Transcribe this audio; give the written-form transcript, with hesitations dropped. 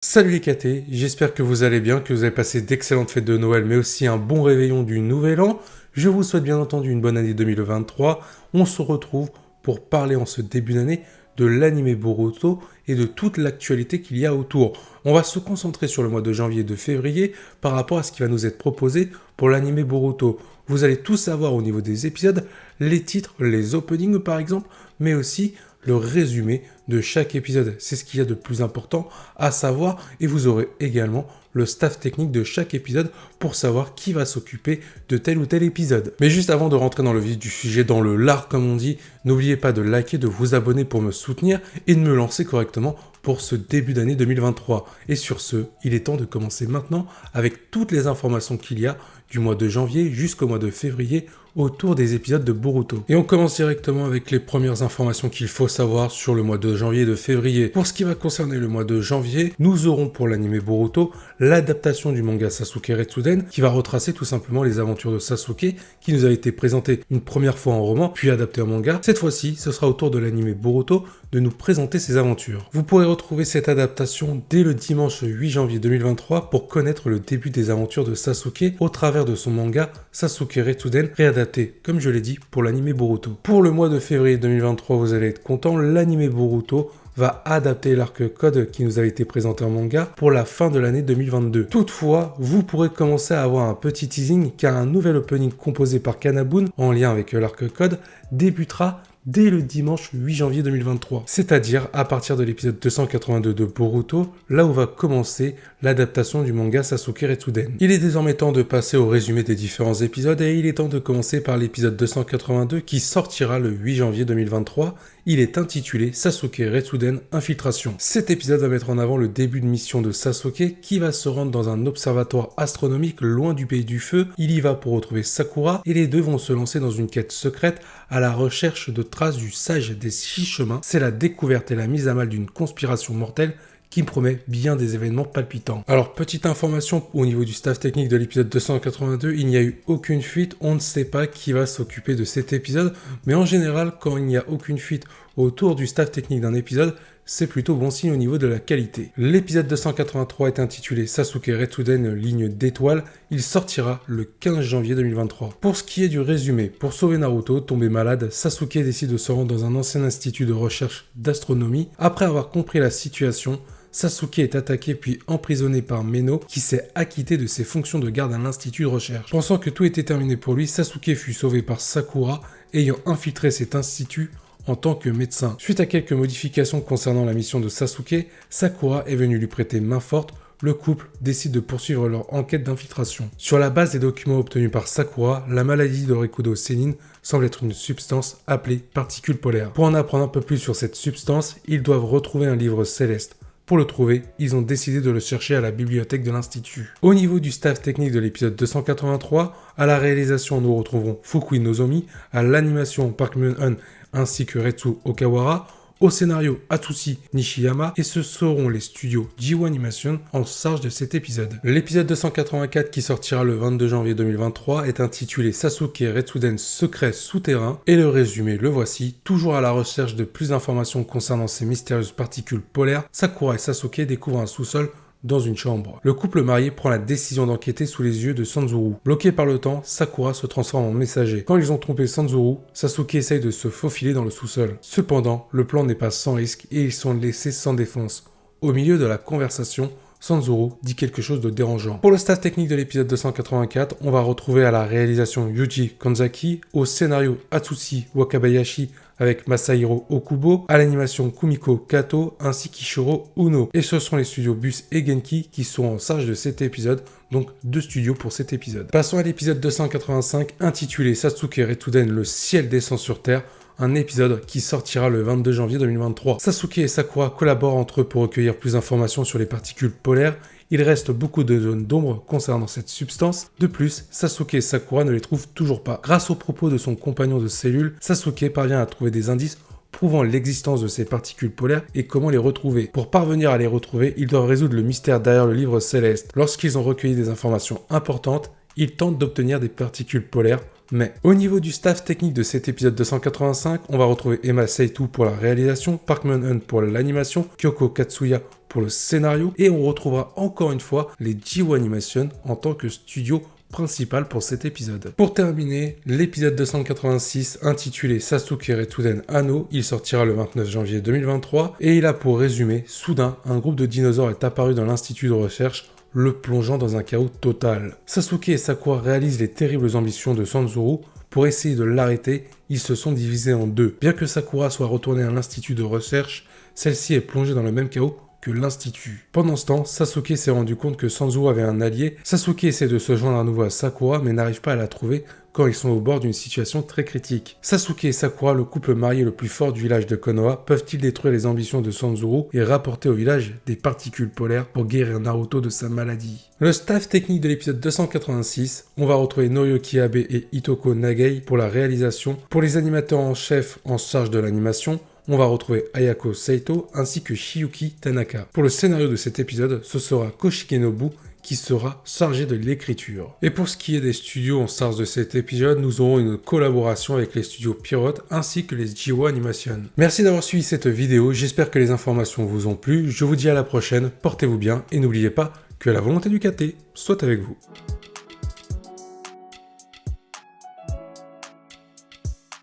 Salut les KT, j'espère que vous allez bien, que vous avez passé d'excellentes fêtes de Noël, mais aussi un bon réveillon du Nouvel An. Je vous souhaite bien entendu une bonne année 2023. On se retrouve pour parler en ce début d'année de l'anime Boruto et de toute l'actualité qu'il y a autour. On va se concentrer sur le mois de janvier et de février par rapport à ce qui va nous être proposé pour l'anime Boruto. Vous allez tout savoir au niveau des épisodes, les titres, les openings par exemple, mais aussi le résumé de chaque épisode. C'est ce qu'il y a de plus important à savoir et vous aurez également le staff technique de chaque épisode pour savoir qui va s'occuper de tel ou tel épisode. Mais juste avant de rentrer dans le vif du sujet, dans le lard comme on dit, n'oubliez pas de liker, de vous abonner pour me soutenir et de me lancer correctement pour ce début d'année 2023. Et sur ce, il est temps de commencer maintenant avec toutes les informations qu'il y a du mois de janvier jusqu'au mois de février autour des épisodes de Boruto. Et on commence directement avec les premières informations qu'il faut savoir sur le mois de janvier et de février. Pour ce qui va concerner le mois de janvier, nous aurons pour l'anime Boruto l'adaptation du manga Sasuke Retsuden qui va retracer tout simplement les aventures de Sasuke qui nous a été présenté une première fois en roman puis adapté en manga. Cette fois-ci, ce sera au tour de l'anime Boruto de nous présenter ses aventures. Vous pourrez retrouver cette adaptation dès le dimanche 8 janvier 2023 pour connaître le début des aventures de Sasuke au travers de son manga Sasuke Retsuden réadapté, comme je l'ai dit, pour l'anime Boruto. Pour le mois de février 2023, vous allez être content, l'anime Boruto va adapter l'arc Code qui nous avait été présenté en manga pour la fin de l'année 2022. Toutefois, vous pourrez commencer à avoir un petit teasing car un nouvel opening composé par Kanabun en lien avec l'arc Code débutera dès le dimanche 8 janvier 2023, c'est-à-dire à partir de l'épisode 282 de Boruto, là où va commencer l'adaptation du manga Sasuke Retsuden. Il est désormais temps de passer au résumé des différents épisodes et il est temps de commencer par l'épisode 282 qui sortira le 8 janvier 2023. Il est intitulé Sasuke Retsuden Infiltration. Cet épisode va mettre en avant le début de mission de Sasuke qui va se rendre dans un observatoire astronomique loin du pays du feu. Il y va pour retrouver Sakura et les deux vont se lancer dans une quête secrète à la recherche de traces du sage des 6 chemins. C'est la découverte et la mise à mal d'une conspiration mortelle qui me promet bien des événements palpitants. Alors, petite information au niveau du staff technique de l'épisode 282, il n'y a eu aucune fuite, on ne sait pas qui va s'occuper de cet épisode, mais en général, quand il n'y a aucune fuite autour du staff technique d'un épisode, c'est plutôt bon signe au niveau de la qualité. L'épisode 283 est intitulé Sasuke Retsuden ligne d'étoiles, il sortira le 15 janvier 2023. Pour ce qui est du résumé, pour sauver Naruto, tombé malade, Sasuke décide de se rendre dans un ancien institut de recherche d'astronomie. Après avoir compris la situation, Sasuke est attaqué puis emprisonné par Meno qui s'est acquitté de ses fonctions de garde à l'institut de recherche. Pensant que tout était terminé pour lui, Sasuke fut sauvé par Sakura ayant infiltré cet institut en tant que médecin. Suite à quelques modifications concernant la mission de Sasuke, Sakura est venue lui prêter main forte. Le couple décide de poursuivre leur enquête d'infiltration. Sur la base des documents obtenus par Sakura, la maladie de Rikudo Senin semble être une substance appelée particule polaire. Pour en apprendre un peu plus sur cette substance, ils doivent retrouver un livre céleste. Pour le trouver, ils ont décidé de le chercher à la bibliothèque de l'Institut. Au niveau du staff technique de l'épisode 283, à la réalisation nous retrouverons Fukui Nozomi, à l'animation Park Myung-hun ainsi que Retsu Okawara, au scénario Atsushi Nishiyama et ce seront les studios Jiwa Animation en charge de cet épisode. L'épisode 284 qui sortira le 22 janvier 2023 est intitulé Sasuke Retsuden Secret Souterrain et le résumé le voici. Toujours à la recherche de plus d'informations concernant ces mystérieuses particules polaires, Sakura et Sasuke découvrent un sous-sol dans une chambre. Le couple marié prend la décision d'enquêter sous les yeux de Sanzuru. Bloqué par le temps, Sakura se transforme en messager. Quand ils ont trompé Sanzuru, Sasuke essaye de se faufiler dans le sous-sol. Cependant, le plan n'est pas sans risque et ils sont laissés sans défense. Au milieu de la conversation, Sanzuru dit quelque chose de dérangeant. Pour le staff technique de l'épisode 284, on va retrouver à la réalisation Yuji Kanzaki, au scénario Atsushi Wakabayashi avec Masahiro Okubo, à l'animation Kumiko Kato ainsi qu'Ishiro Uno. Et ce sont les studios Bus et Genki qui sont en charge de cet épisode, donc 2 studios pour cet épisode. Passons à l'épisode 285 intitulé Sasuke Retsuden le ciel descend sur terre, un épisode qui sortira le 22 janvier 2023. Sasuke et Sakura collaborent entre eux pour recueillir plus d'informations sur les particules polaires. Il reste beaucoup de zones d'ombre concernant cette substance. De plus, Sasuke et Sakura ne les trouvent toujours pas. Grâce aux propos de son compagnon de cellule, Sasuke parvient à trouver des indices prouvant l'existence de ces particules polaires et comment les retrouver. Pour parvenir à les retrouver, ils doivent résoudre le mystère derrière le livre céleste. Lorsqu'ils ont recueilli des informations importantes, ils tentent d'obtenir des particules polaires mai. Au niveau du staff technique de cet épisode 285, on va retrouver Emma Seitou pour la réalisation, Park Min-eun pour l'animation, Kyoko Katsuya pour le scénario, et on retrouvera encore une fois les Jiwo Animation en tant que studio principal pour cet épisode. Pour terminer, l'épisode 286 intitulé Sasuke Retuden Anno, il sortira le 29 janvier 2023 et il a pour résumé, soudain, un groupe de dinosaures est apparu dans l'institut de recherche, le plongeant dans un chaos total. Sasuke et Sakura réalisent les terribles ambitions de Sanzuru. Pour essayer de l'arrêter, ils se sont divisés en deux. Bien que Sakura soit retournée à l'institut de recherche, celle-ci est plongée dans le même chaos que l'institut. Pendant ce temps, Sasuke s'est rendu compte que Sanzuru avait un allié. Sasuke essaie de se joindre à nouveau à Sakura, mais n'arrive pas à la trouver quand ils sont au bord d'une situation très critique. Sasuke et Sakura, le couple marié le plus fort du village de Konoha, peuvent-ils détruire les ambitions de Sanzuru et rapporter au village des particules polaires pour guérir Naruto de sa maladie? Le staff technique de l'épisode 286, on va retrouver Noriyuki Abe et Hitoko Nagei pour la réalisation. Pour les animateurs en chef en charge de l'animation, on va retrouver Ayako Saito ainsi que Shiyuki Tanaka. Pour le scénario de cet épisode, ce sera Koshige Nobu qui sera chargé de l'écriture. Et pour ce qui est des studios en charge de cet épisode, nous aurons une collaboration avec les studios Pierrot ainsi que les Jiwo Animation. Merci d'avoir suivi cette vidéo, j'espère que les informations vous ont plu, je vous dis à la prochaine, portez-vous bien et n'oubliez pas que la volonté du KT soit avec vous.